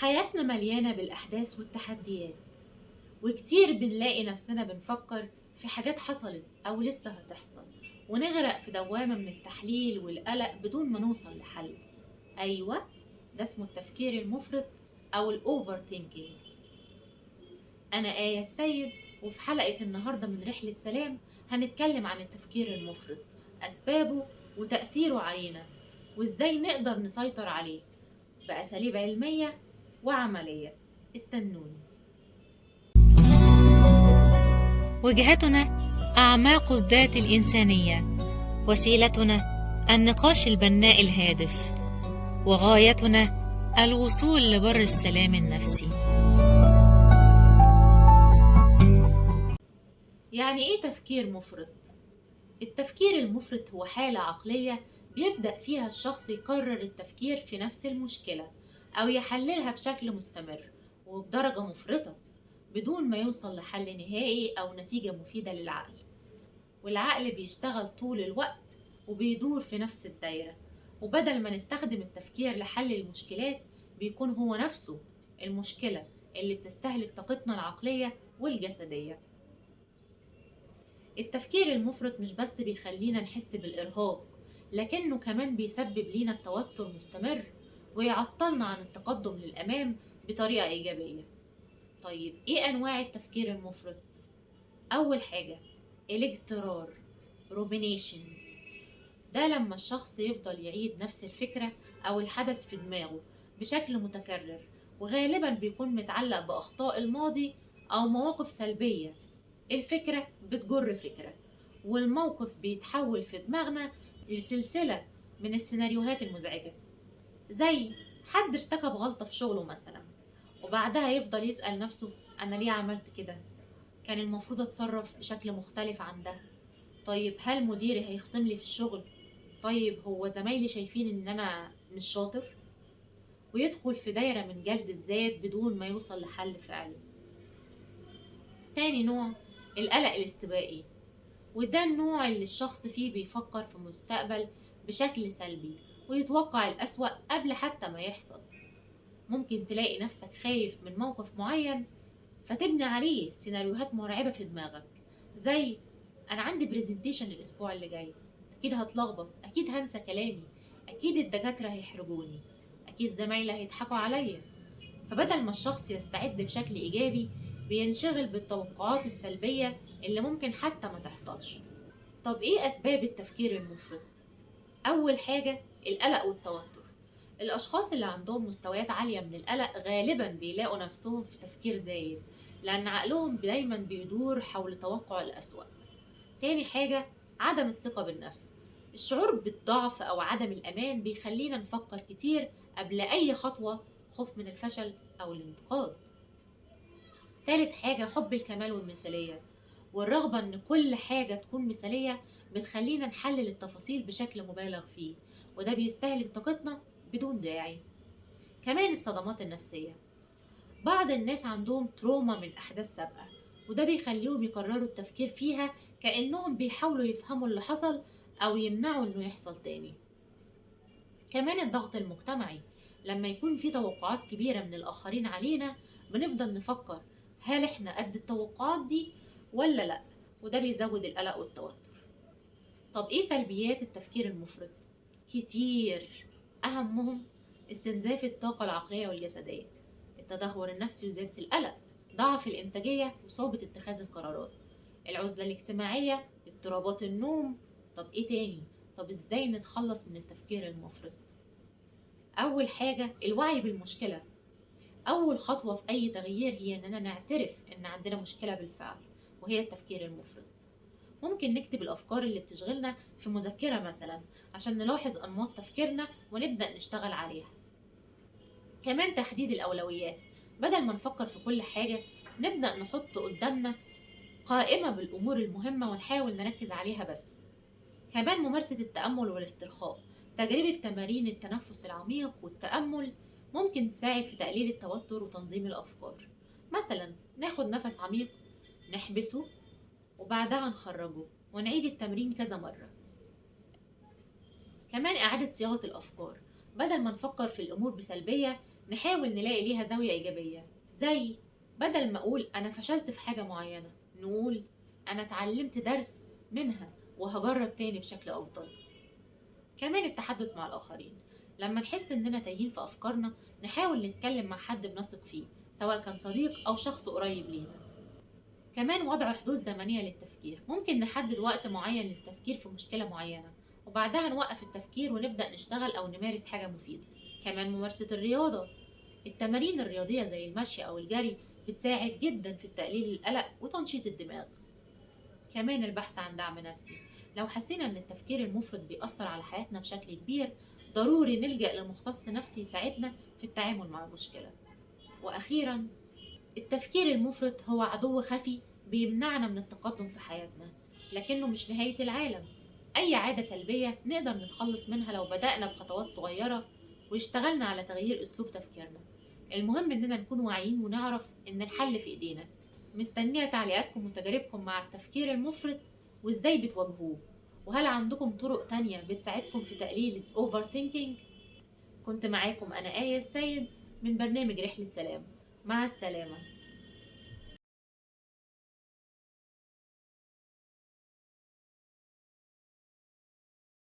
حياتنا مليانة بالأحداث والتحديات، وكتير بنلاقي نفسنا بنفكر في حاجات حصلت أو لسه هتحصل، ونغرق في دوامة من التحليل والقلق بدون ما نوصل لحل. أيوة، ده اسمه التفكير المفرط أو الأوفر ثينكينج. أنا آية السيد، وفي حلقة النهاردة من رحلة سلام هنتكلم عن التفكير المفرط، أسبابه وتأثيره علينا، وإزاي نقدر نسيطر عليه بأساليب علمية وعملية. استنوني. وجهتنا أعماق الذات الإنسانية، وسيلتنا النقاش البناء الهادف، وغايتنا الوصول لبر السلام النفسي. يعني إيه تفكير مفرط؟ التفكير المفرط هو حالة عقلية بيبدأ فيها الشخص يكرر التفكير في نفس المشكلة أو يحللها بشكل مستمر وبدرجة مفرطة بدون ما يوصل لحل نهائي أو نتيجة مفيدة للعقل. والعقل بيشتغل طول الوقت وبيدور في نفس الدايرة، وبدل ما نستخدم التفكير لحل المشكلات بيكون هو نفسه المشكلة اللي بتستهلك طاقتنا العقلية والجسدية. التفكير المفرط مش بس بيخلينا نحس بالإرهاق، لكنه كمان بيسبب لينا توتر مستمر ويعطلنا عن التقدم للأمام بطريقة إيجابية. طيب إيه أنواع التفكير المفرط؟ أول حاجة الاجترار، رومينيشن. ده لما الشخص يفضل يعيد نفس الفكرة أو الحدث في دماغه بشكل متكرر، وغالبا بيكون متعلق بأخطاء الماضي أو مواقف سلبية. الفكرة بتجر فكرة، والموقف بيتحول في دماغنا لسلسلة من السيناريوهات المزعجة. زي حد ارتكب غلطة في شغله مثلا، وبعدها يفضل يسأل نفسه: أنا ليه عملت كده؟ كان المفروض أتصرف بشكل مختلف عن ده. طيب هل مديري هيخصم لي في الشغل؟ طيب هو زمايلي شايفين إن أنا مش شاطر؟ ويدخل في دايرة من جلد الذات بدون ما يوصل لحل فعلي. تاني نوع القلق الاستباقي، وده النوع اللي الشخص فيه بيفكر في المستقبل بشكل سلبي ويتوقع الأسوأ قبل حتى ما يحصل. ممكن تلاقي نفسك خايف من موقف معين فتبني عليه سيناريوهات مرعبة في دماغك، زي: أنا عندي برزنتيشن الأسبوع اللي جاي، أكيد هتلخبط، أكيد هنسى كلامي، أكيد الدكاترة هيحرجوني، أكيد زمايلي هيضحكوا عليا. فبدل ما الشخص يستعد بشكل إيجابي بينشغل بالتوقعات السلبية اللي ممكن حتى ما تحصلش. طب إيه أسباب التفكير المفرط؟ أول حاجة القلق والتوتر. الأشخاص اللي عندهم مستويات عالية من القلق غالبا بيلاقوا نفسهم في تفكير زايد، لأن عقلهم دايما بيدور حول توقع الأسوأ. تاني حاجة عدم الثقة بالنفس. الشعور بالضعف أو عدم الأمان بيخلينا نفكر كتير قبل أي خطوة، خوف من الفشل أو الانتقاد. تالت حاجة حب الكمال والمثالية، والرغبة إن كل حاجة تكون مثالية بتخلينا نحلل التفاصيل بشكل مبالغ فيه، وده بيستهلك طاقتنا بدون داعي. كمان الصدمات النفسية، بعض الناس عندهم تروما من أحداث سابقة، وده بيخليهم يكرروا التفكير فيها كأنهم بيحاولوا يفهموا اللي حصل أو يمنعوا إنه يحصل تاني. كمان الضغط المجتمعي، لما يكون في توقعات كبيرة من الآخرين علينا بنفضل نفكر: هل إحنا قد التوقعات دي ولا لأ؟ وده بيزود القلق والتوتر. طب إيه سلبيات التفكير المفرط؟ كتير، أهمهم استنزاف الطاقة العقلية والجسدية، التدهور النفسي وزيادة القلق، ضعف الإنتاجية وصعوبة اتخاذ القرارات، العزلة الاجتماعية، اضطرابات النوم. طب إيه تاني؟ طب إزاي نتخلص من التفكير المفرط؟ أول حاجة الوعي بالمشكلة. أول خطوة في أي تغيير هي إننا نعترف إن عندنا مشكلة بالفعل، وهي التفكير المفرط. ممكن نكتب الأفكار اللي بتشغلنا في مذكرة مثلا عشان نلاحظ أنماط تفكيرنا ونبدأ نشتغل عليها. كمان تحديد الأولويات، بدل ما نفكر في كل حاجة نبدأ نحط قدامنا قائمة بالأمور المهمة ونحاول نركز عليها بس. كمان ممارسة التأمل والاسترخاء، تجربة تمارين التنفس العميق والتأمل ممكن تساعد في تقليل التوتر وتنظيم الأفكار. مثلا ناخد نفس عميق، نحبسه، وبعدها نخرجه، ونعيد التمرين كذا مرة. كمان إعادة صياغة الأفكار، بدل ما نفكر في الأمور بسلبية نحاول نلاقي ليها زاوية إيجابية، زي بدل ما أقول أنا فشلت في حاجة معينة، نقول أنا اتعلمت درس منها وهجرب تاني بشكل أفضل. كمان التحدث مع الآخرين، لما نحس إننا تايهين في أفكارنا نحاول نتكلم مع حد بنثق فيه، سواء كان صديق أو شخص قريب لينا. كمان وضع حدود زمنية للتفكير، ممكن نحدد وقت معين للتفكير في مشكلة معينة وبعدها نوقف التفكير ونبدأ نشتغل أو نمارس حاجة مفيدة. كمان ممارسة الرياضة، التمارين الرياضية زي المشي أو الجري بتساعد جدا في تقليل القلق وتنشيط الدماغ. كمان البحث عن دعم نفسي، لو حسينا إن التفكير المفرط بيأثر على حياتنا بشكل كبير ضروري نلجأ لمختص نفسي يساعدنا في التعامل مع المشكلة. وأخيرا، التفكير المفرط هو عدو خفي بيمنعنا من التقدم في حياتنا، لكنه مش نهاية العالم. أي عادة سلبية نقدر نتخلص منها لو بدأنا بخطوات صغيرة واشتغلنا على تغيير أسلوب تفكيرنا. المهم إننا نكون واعيين ونعرف إن الحل في إيدينا. مستنية تعليقاتكم وتجاربكم مع التفكير المفرط وإزاي بتواجهوه، وهل عندكم طرق تانية بتساعدكم في تقليل الأوفر ثينكينج؟ كنت معاكم أنا آية السيد من برنامج رحلة سلام. مع السلامة.